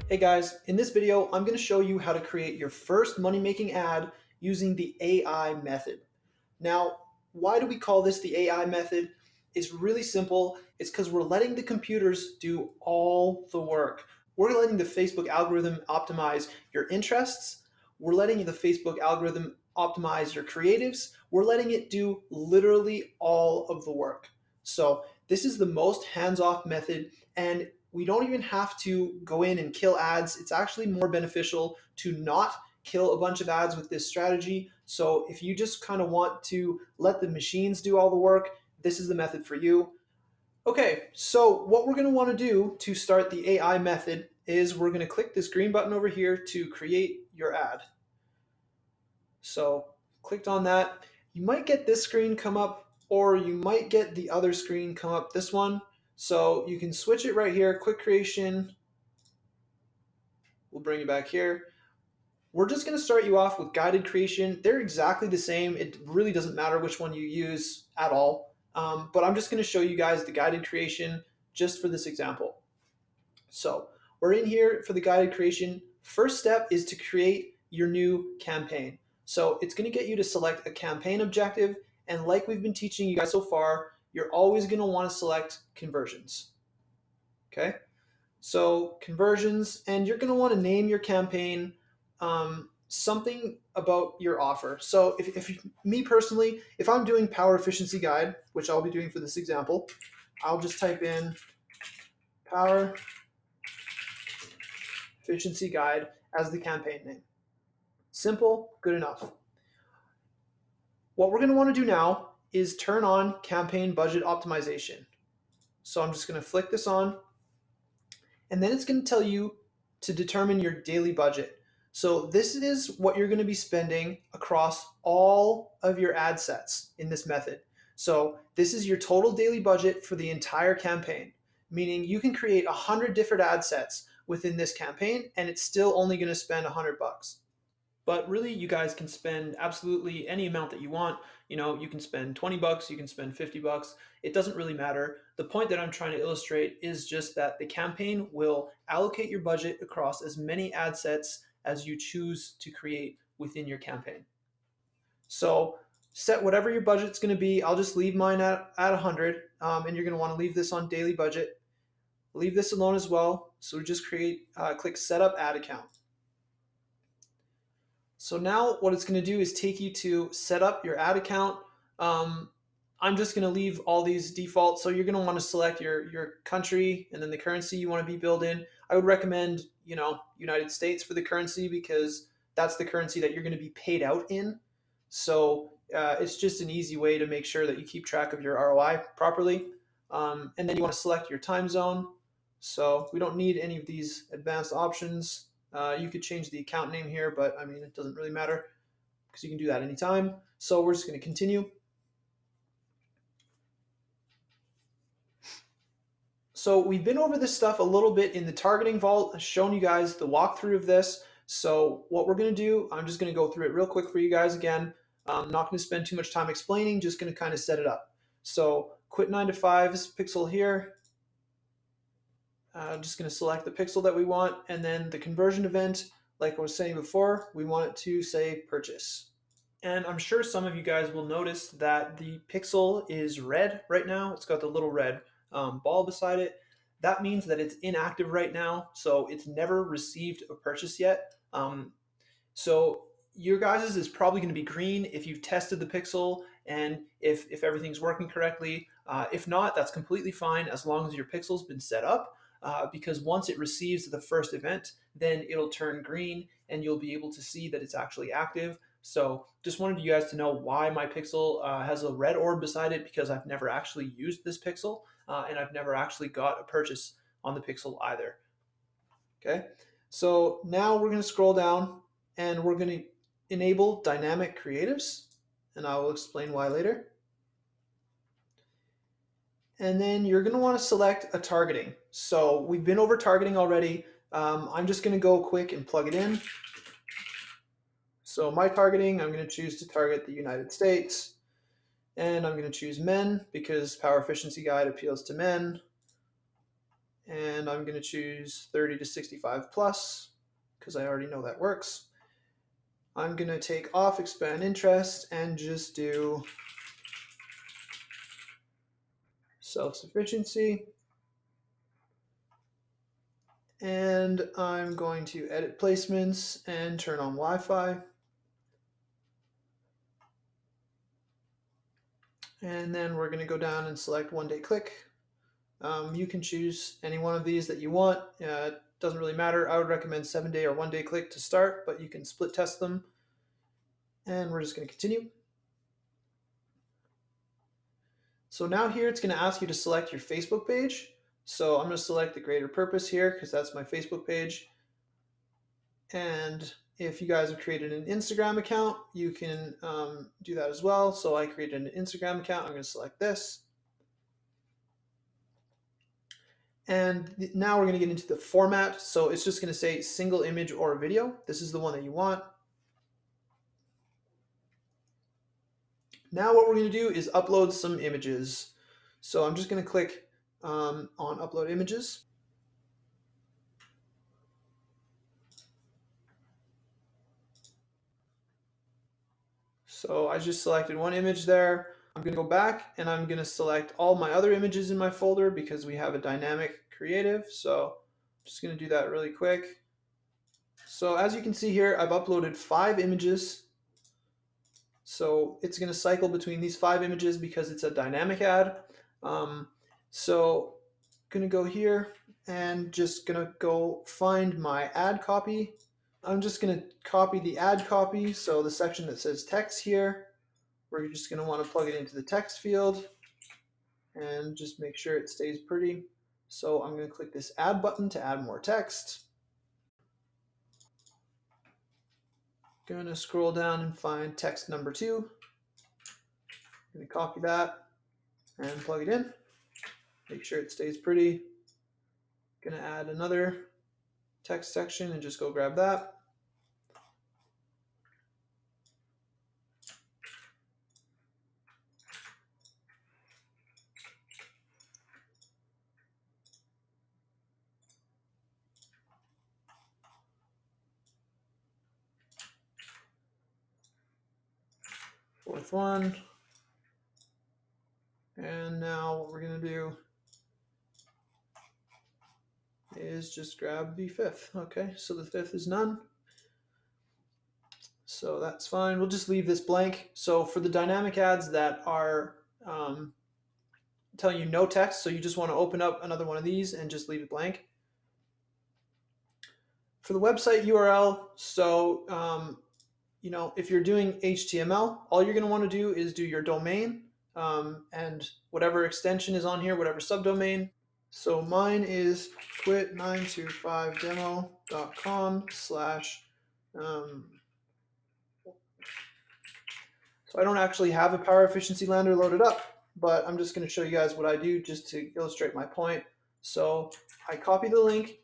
Hey guys, in this video, I'm going to show you how to create your first money-making ad using the AI method. Now, why do we call this the AI method? It's really simple. It's because we're letting the computers do all the work. We're letting the Facebook algorithm optimize your interests. We're letting the Facebook algorithm optimize your creatives. We're letting it do literally all of the work. So this is the most hands-off method, and we don't even have to go in and kill ads. It's actually more beneficial to not kill a bunch of ads with this strategy. So if you just kind of want to let the machines do all the work, this is the method for you. Okay, so what we're going to want to do to start the AI method is we're going to click this green button over here to create your ad. So clicked on that. You might get this screen come up, or you might get the other screen come up, this one. So you can switch it right here, quick creation. We'll bring you back here. We're just going to start you off with guided creation. They're exactly the same. It really doesn't matter which one you use at all. But I'm just going to show you guys the guided creation just for this example. So we're in here for the guided creation. First step is to create your new campaign. So it's going to get you to select a campaign objective. And like we've been teaching you guys so far, you're always going to want to select conversions. Okay. So conversions, and you're going to want to name your campaign something about your offer. So me personally, if I'm doing power efficiency guide, which I'll be doing for this example, I'll just type in power efficiency guide as the campaign name. Simple, good enough. What we're going to want to do now is turn on campaign budget optimization. So I'm just going to flick this on, and then it's going to tell you to determine your daily budget. So this is what you're going to be spending across all of your ad sets in this method. So this is your total daily budget for the entire campaign, meaning you can create 100 different ad sets within this campaign, and it's still only going to spend 100 bucks. But really, you guys can spend absolutely any amount that you want. You know, you can spend 20 bucks, you can spend 50 bucks. It doesn't really matter. The point that I'm trying to illustrate is just that the campaign will allocate your budget across as many ad sets as you choose to create within your campaign. So set whatever your budget's going to be. I'll just leave mine at 100, and you're going to want to leave this on daily budget. Leave this alone as well. So just click Setup Ad Account. So now what it's going to do is take you to set up your ad account. I'm just going to leave all these default. So you're going to want to select your country and then the currency you want to be billed in. I would recommend, United States for the currency, because that's the currency that you're going to be paid out in. So it's just an easy way to make sure that you keep track of your ROI properly. And then you want to select your time zone. So we don't need any of these advanced options. You could change the account name here, but I mean, it doesn't really matter because you can do that anytime. So we're just going to continue. So we've been over this stuff a little bit in the targeting vault. I've shown you guys the walkthrough of this. So what we're going to do, I'm just going to go through it real quick for you guys again. I'm not going to spend too much time explaining, just going to kind of set it up. So quit 9 to 5's pixel here. I'm just going to select the pixel that we want, and then the conversion event, like I was saying before, we want it to say purchase. And I'm sure some of you guys will notice that the pixel is red right now. It's got the little red ball beside it. That means that it's inactive right now, so it's never received a purchase yet. So your guys' is probably going to be green if you've tested the pixel and if everything's working correctly. If not, that's completely fine as long as your pixel's been set up. Because once it receives the first event, then it'll turn green and you'll be able to see that it's actually active. So just wanted you guys to know why my pixel has a red orb beside it, because I've never actually used this pixel and I've never actually got a purchase on the pixel either. Okay, so now we're going to scroll down and we're going to enable dynamic creatives, and I will explain why later. And then you're going to want to select a targeting. So we've been over targeting already. I'm just going to go quick and plug it in. So my targeting, I'm going to choose to target the United States. And I'm going to choose men because Power Efficiency Guide appeals to men. and I'm going to choose 30 to 65 plus because I already know that works. I'm going to take off expand interest and just do self-sufficiency. And I'm going to edit placements and turn on Wi-Fi. And then we're going to go down and select one day click. You can choose any one of these that you want. It doesn't really matter. I would recommend 7-day or 1-day click to start, but you can split test them. And we're just going to continue. So now here it's going to ask you to select your Facebook page. So I'm going to select the greater purpose here because that's my Facebook page. And if you guys have created an Instagram account, you can do that as well. So I created an Instagram account. I'm going to select this. And now we're going to get into the format. So it's just going to say single image or video. This is the one that you want. Now what we're going to do is upload some images. So I'm just going to click on upload images. So I just selected one image there. I'm going to go back and I'm going to select all my other images in my folder because we have a dynamic creative. So I'm just going to do that really quick. So as you can see here, I've uploaded 5 images. So it's going to cycle between these 5 images because it's a dynamic ad. So I'm going to go here and just going to go find my ad copy. I'm just going to copy the ad copy. So the section that says text here, we're just going to want to plug it into the text field and just make sure it stays pretty. So I'm going to click this add button to add more text. Going to scroll down and find text number 2. I'm going to copy that and plug it in. Make sure it stays pretty. Going to add another text section and just go grab that. Fourth one. And now what we're going to do is just grab the 5th. Okay, so the 5th is none. So that's fine. We'll just leave this blank. So for the dynamic ads that are telling you no text, so you just want to open up another one of these and just leave it blank. For the website URL, so you know, if you're doing HTML, all you're going to want to do is do your domain and whatever extension is on here, whatever subdomain. So mine is quit925demo.com / so I don't actually have a power efficiency lander loaded up, but I'm just going to show you guys what I do just to illustrate my point. So I copy the link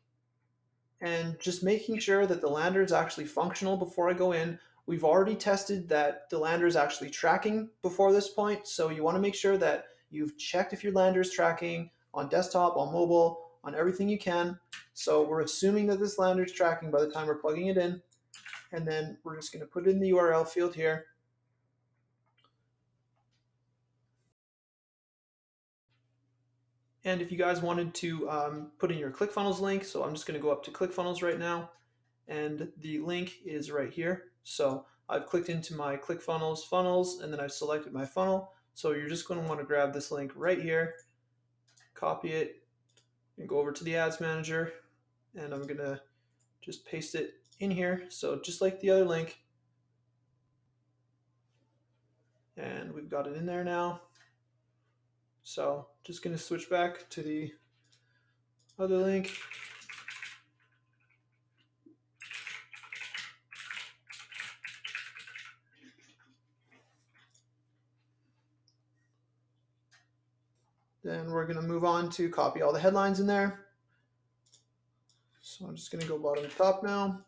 and just making sure that the lander is actually functional before I go in. We've already tested that the lander is actually tracking before this point. So you want to make sure that you've checked if your lander is tracking on desktop, on mobile, on everything you can. So we're assuming that this lander is tracking by the time we're plugging it in. And then we're just going to put it in the URL field here. And if you guys wanted to put in your ClickFunnels link, so I'm just going to go up to ClickFunnels right now, and the link is right here. So I've clicked into my ClickFunnels funnels, and then I've selected my funnel. So you're just going to want to grab this link right here, copy it, and go over to the Ads Manager, and I'm going to just paste it in here. So just like the other link, and we've got it in there now. So just going to switch back to the other link. Then we're going to move on to copy all the headlines in there. So I'm just going to go bottom to top now.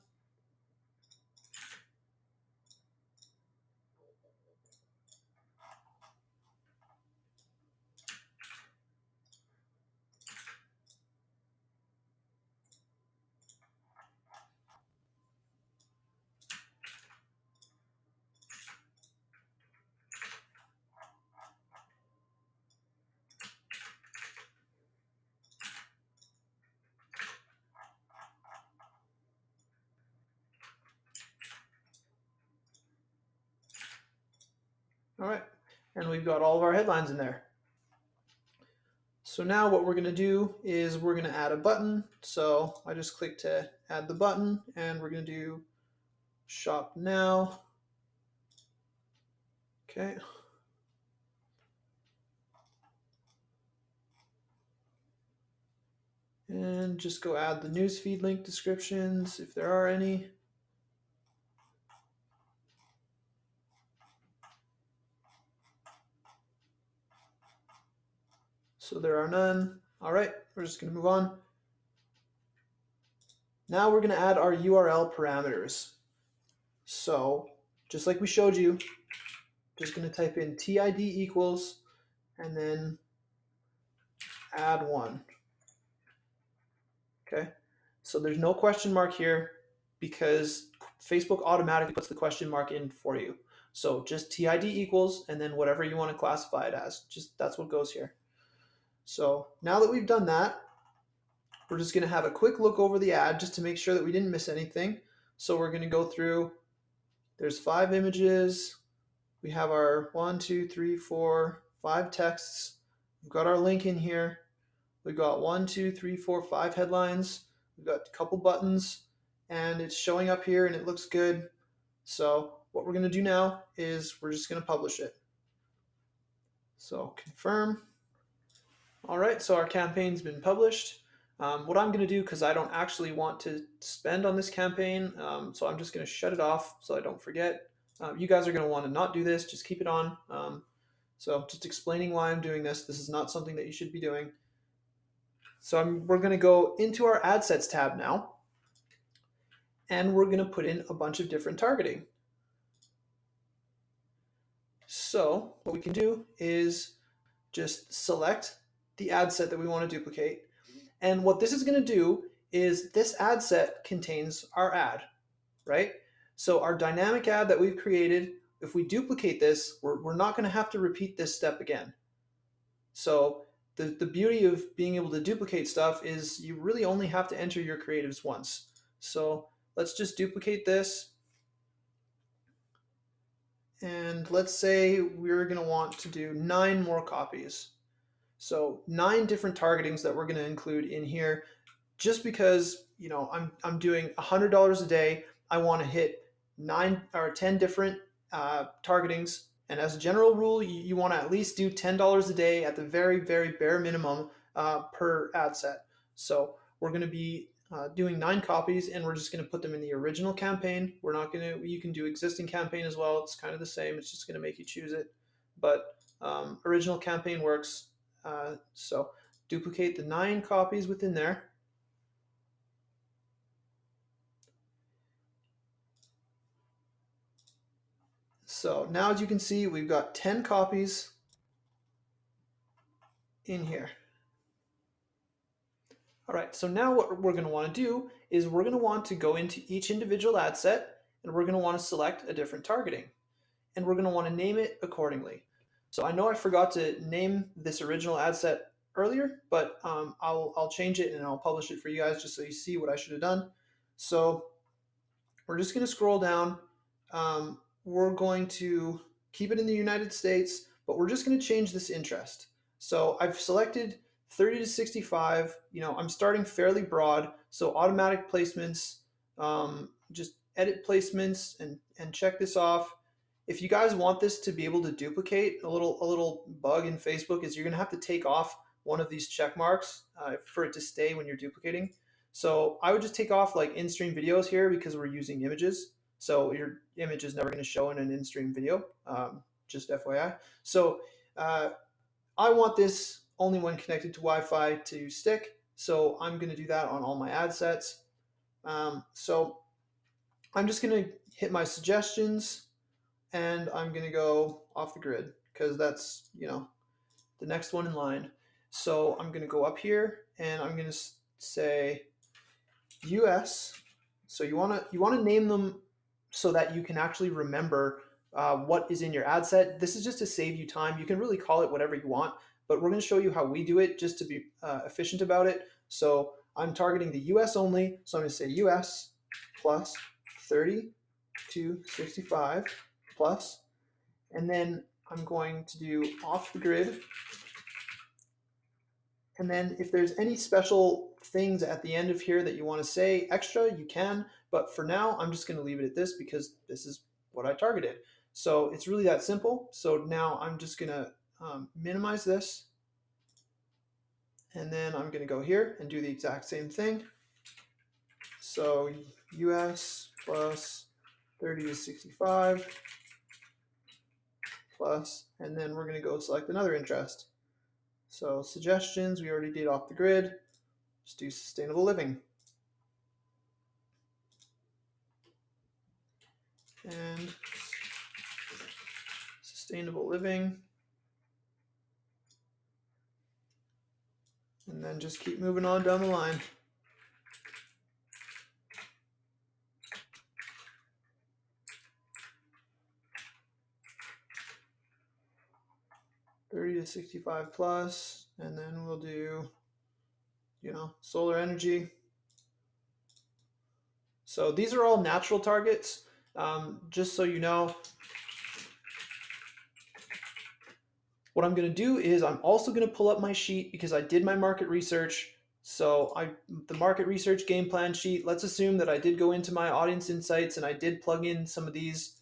And we've got all of our headlines in there. So now what we're going to do is we're going to add a button. So I just click to add the button, and we're going to do shop now. Okay. And just go add the newsfeed link descriptions if there are any. So there are none. All right, we're just going to move on. Now we're going to add our URL parameters. So just like we showed you, just going to type in TID equals and then add 1. Okay, so there's no question mark here because Facebook automatically puts the question mark in for you. So just TID equals and then whatever you want to classify it as. Just that's what goes here. So now that we've done that, we're just going to have a quick look over the ad just to make sure that we didn't miss anything. So we're going to go through. There's 5 images. We have our 1, 2, 3, 4, 5 texts. We've got our link in here. We've got 1, 2, 3, 4, 5 headlines. We've got a couple buttons, and it's showing up here, and it looks good. So what we're going to do now is we're just going to publish it. So confirm. All right, so our campaign's been published. What I'm going to do, because I don't actually want to spend on this campaign, so I'm just going to shut it off so I don't forget. You guys are going to want to not do this, just keep it on. So just explaining why I'm doing this. This is not something that you should be doing. So we're going to go into our ad sets tab now, and we're going to put in a bunch of different targeting. So what we can do is just select the ad set that we want to duplicate. And what this is going to do is this ad set contains our ad, right? So our dynamic ad that we've created, if we duplicate this, we're not going to have to repeat this step again. So the beauty of being able to duplicate stuff is you really only have to enter your creatives once. So let's just duplicate this. And let's say we're going to want to do 9 more copies. So 9 different targetings that we're going to include in here, just because I'm doing $100 a day. I want to hit 9 or 10 different targetings, and as a general rule, you want to at least do $10 a day at the very, very bare minimum per ad set. So we're going to be doing 9 copies, and we're just going to put them in the original campaign. We're not going to. You can do existing campaign as well. It's kind of the same. It's just going to make you choose it, but original campaign works. So duplicate the 9 copies within there. So now, as you can see, we've got 10 copies in here. All right, so now what we're going to want to do is we're going to want to go into each individual ad set, and we're going to want to select a different targeting, and we're going to want to name it accordingly. So I know I forgot to name this original ad set earlier, but I'll change it and I'll publish it for you guys just so you see what I should have done. So we're just going to scroll down. We're going to keep it in the United States, but we're just going to change this interest. So I've selected 30 to 65. I'm starting fairly broad, so automatic placements, just edit placements and check this off. If you guys want this to be able to duplicate, a little bug in Facebook is you're going to have to take off one of these check marks for it to stay when you're duplicating. So I would just take off like in-stream videos here because we're using images. So your image is never going to show in an in-stream video, just FYI. So I want this only when connected to Wi-Fi to stick. So I'm going to do that on all my ad sets. So I'm just going to hit my suggestions, and I'm going to go off the grid because that's, the next one in line. So I'm going to go up here, and I'm going to say US. So you want to name them so that you can actually remember what is in your ad set. This is just to save you time. You can really call it whatever you want, but we're going to show you how we do it just to be efficient about it. So I'm targeting the US only. So I'm going to say US plus 30 to 65 plus, and then I'm going to do off the grid. And then if there's any special things at the end of here that you want to say extra, you can. But for now, I'm just going to leave it at this because this is what I targeted. So it's really that simple. So now I'm just going to minimize this. And then I'm going to go here and do the exact same thing. So US plus 30 to 65 plus, and then we're going to go select another interest. So suggestions, we already did off the grid. Just do sustainable living. And sustainable living. And then just keep moving on down the line. $30 to 65 plus, and then we'll do, solar energy. So these are all natural targets. Just so you know, what I'm going to do is I'm also going to pull up my sheet because I did my market research. So the market research game plan sheet, let's assume that I did go into my audience insights and I did plug in some of these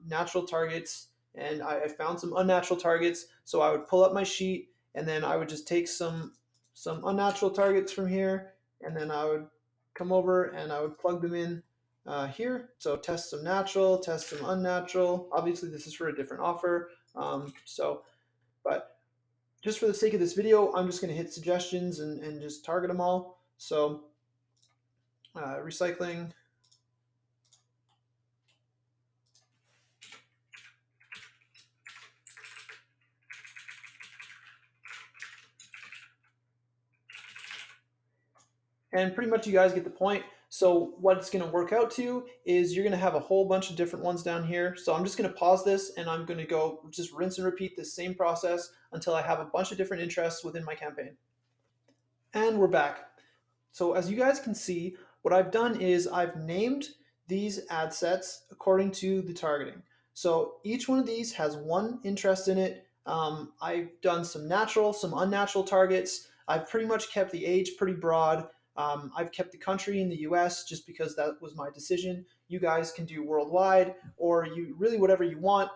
natural targets, and I found some unnatural targets. So I would pull up my sheet and then I would just take some unnatural targets from here, and then I would come over and I would plug them in here. So test some natural, test some unnatural. Obviously this is for a different offer. But just for the sake of this video, I'm just going to hit suggestions and just target them all. So recycling. And pretty much you guys get the point. So what it's going to work out to is you're going to have a whole bunch of different ones down here. So I'm just going to pause this and I'm going to go just rinse and repeat this same process until I have a bunch of different interests within my campaign. And we're back. So as you guys can see, what I've done is I've named these ad sets according to the targeting. So each one of these has one interest in it. I've done some natural, some unnatural targets. I've pretty much kept the age pretty broad. I've kept the country in the US just because that was my decision. You guys can do worldwide or you really whatever you want.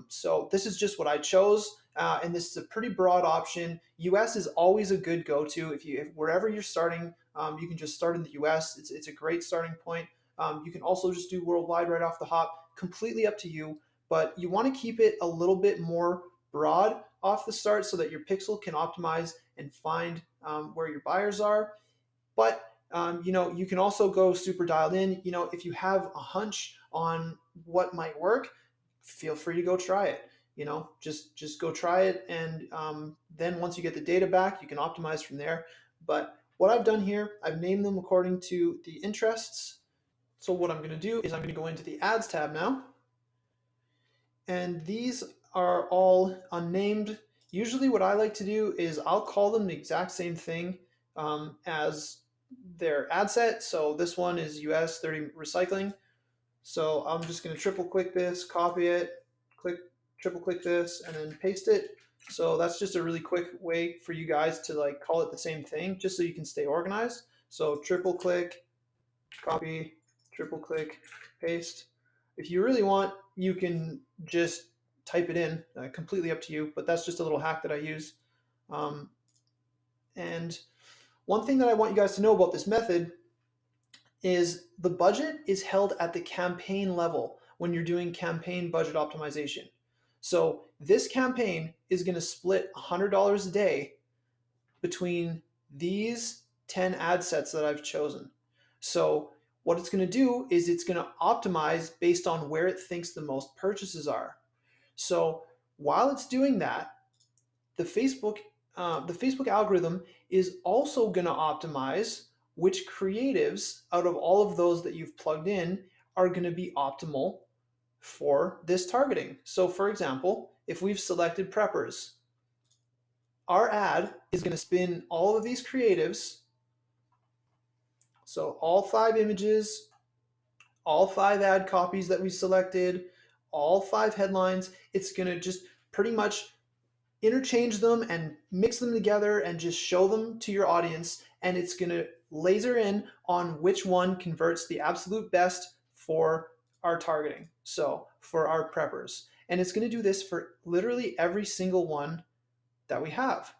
So this is just what I chose. And this is a pretty broad option. US is always a good go-to. If wherever you're starting, you can just start in the US. It's a great starting point. You can also just do worldwide right off the hop, completely up to you. But you want to keep it a little bit more broad off the start so that your pixel can optimize and find where your buyers are. But you can also go super dialed in. If you have a hunch on what might work, feel free to go try it. Just go try it, and then once you get the data back, you can optimize from there. But what I've done here, I've named them according to the interests. So what I'm going to do is I'm going to go into the ads tab now, and these are all unnamed. Usually what I like to do is I'll call them the exact same thing as their ad set. So this one is US 30 recycling. So I'm just going to triple click this, copy it, triple click this, and then paste it. So that's just a really quick way for you guys to like call it the same thing, just so you can stay organized. So triple click, copy, triple click, paste. If you really want, you can just type it in, completely up to you, but that's just a little hack that I use. And one thing that I want you guys to know about this method is the budget is held at the campaign level when you're doing campaign budget optimization. So this campaign is going to split $100 a day between these 10 ad sets that I've chosen. So what it's going to do is it's going to optimize based on where it thinks the most purchases are. So while it's doing that, the Facebook algorithm is also going to optimize which creatives out of all of those that you've plugged in are going to be optimal for this targeting. So for example, if we've selected preppers, our ad is going to spin all of these creatives. So all 5 images, all 5 ad copies that we selected, all 5 headlines. It's going to just pretty much interchange them and mix them together and just show them to your audience. And it's going to laser in on which one converts the absolute best for our targeting. So for our preppers. And it's going to do this for literally every single one that we have.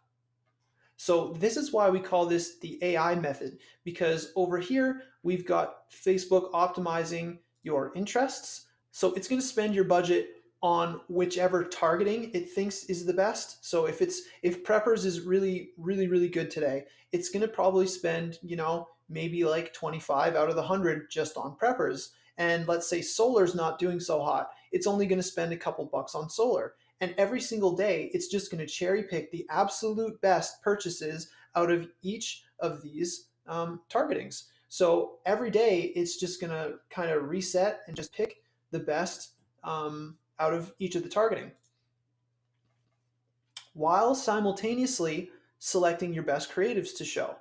So this is why we call this the AI method, because over here we've got Facebook optimizing your interests. So it's going to spend your budget on whichever targeting it thinks is the best. So if preppers is really good today, it's going to probably spend, maybe like 25 out of the 100 just on preppers. And let's say solar's not doing so hot, it's only going to spend a couple bucks on solar. And every single day, it's just going to cherry pick the absolute best purchases out of each of these targetings. So every day, it's just going to kind of reset and just pick the best out of each of the targeting, while simultaneously selecting your best creatives to show.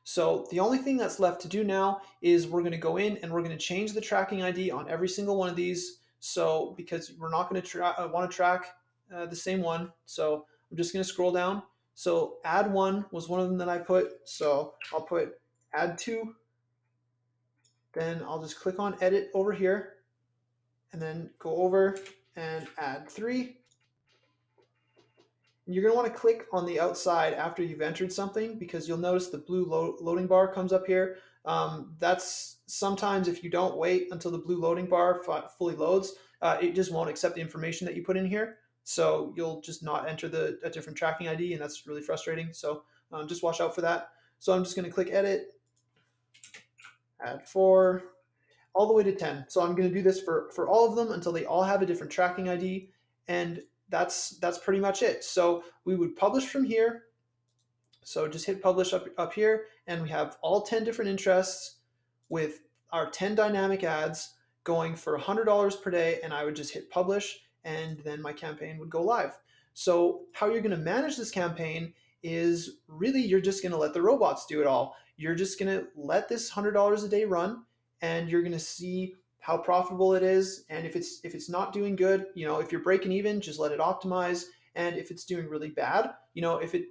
So the only thing that's left to do now is we're going to go in and we're going to change the tracking ID on every single one of these. So because we're not going to want to track the same one. So I'm just going to scroll down. So add 1 was one of them that I put. So I'll put add 2. Then I'll just click on edit over here and then go over and add 3. You're going to want to click on the outside after you've entered something, because you'll notice the blue loading bar comes up here. That's sometimes if you don't wait until the blue loading bar fully loads, it just won't accept the information that you put in here. So you'll just not enter a different tracking ID, and that's really frustrating. So just watch out for that. So I'm just going to click edit, add 4, all the way to 10. So I'm going to do this for all of them until they all have a different tracking ID. And that's pretty much it. So we would publish from here. So just hit publish up here, and we have all 10 different interests with our 10 dynamic ads going for $100 per day, and I would just hit publish, and then my campaign would go live. So how you're going to manage this campaign is really you're just going to let the robots do it all. You're just going to let this $100 a day run, and you're going to see how profitable it is. And if it's not doing good, if you're breaking even, just let it optimize. And if it's doing really bad, if it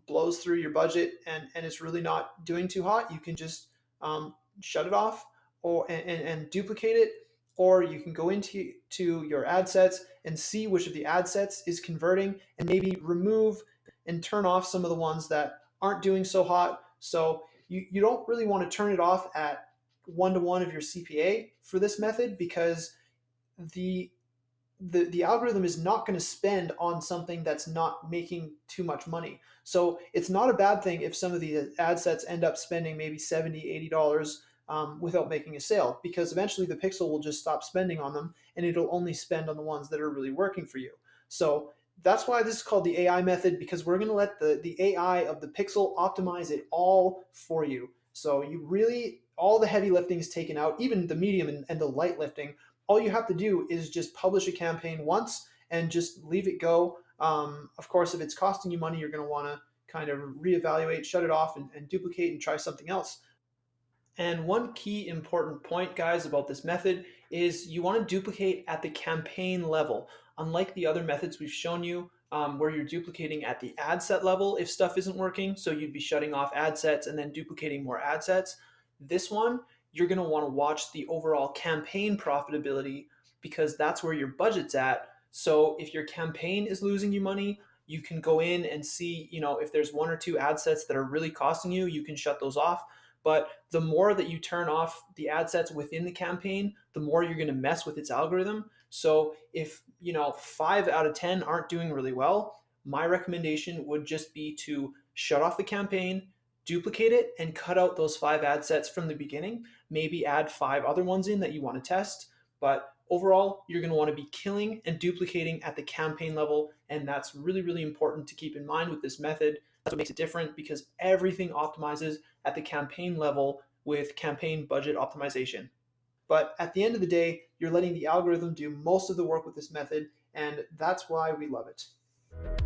blows through your budget and it's really not doing too hot, you can just shut it off and duplicate it. Or you can go into your ad sets and see which of the ad sets is converting, and maybe remove and turn off some of the ones that aren't doing so hot. So you don't really want to turn it off at 1-to-1 of your CPA for this method, because the algorithm is not going to spend on something that's not making too much money. So it's not a bad thing if some of the ad sets end up spending maybe $70, $80 without making a sale, because eventually the pixel will just stop spending on them and it'll only spend on the ones that are really working for you. So that's why this is called the AI method, because we're going to let the AI of the pixel optimize it all for you. So all the heavy lifting is taken out, even the medium and the light lifting. All you have to do is just publish a campaign once and just leave it go. Of course, if it's costing you money, you're going to want to kind of reevaluate, shut it off, and duplicate and try something else. And one key important point, guys, about this method is you want to duplicate at the campaign level. Unlike the other methods we've shown you, where you're duplicating at the ad set level if stuff isn't working, so you'd be shutting off ad sets and then duplicating more ad sets. This one, you're going to want to watch the overall campaign profitability, because that's where your budget's at. So if your campaign is losing you money, you can go in and see, if there's 1 or 2 ad sets that are really costing you, you can shut those off. But the more that you turn off the ad sets within the campaign, the more you're going to mess with its algorithm. So if 5 out of 10 aren't doing really well, my recommendation would just be to shut off the campaign, duplicate it, and cut out those 5 ad sets from the beginning. Maybe add 5 other ones in that you want to test. But overall, you're going to want to be killing and duplicating at the campaign level. And that's really important to keep in mind with this method. That's what makes it different, because everything optimizes at the campaign level with campaign budget optimization. But at the end of the day, you're letting the algorithm do most of the work with this method, and that's why we love it.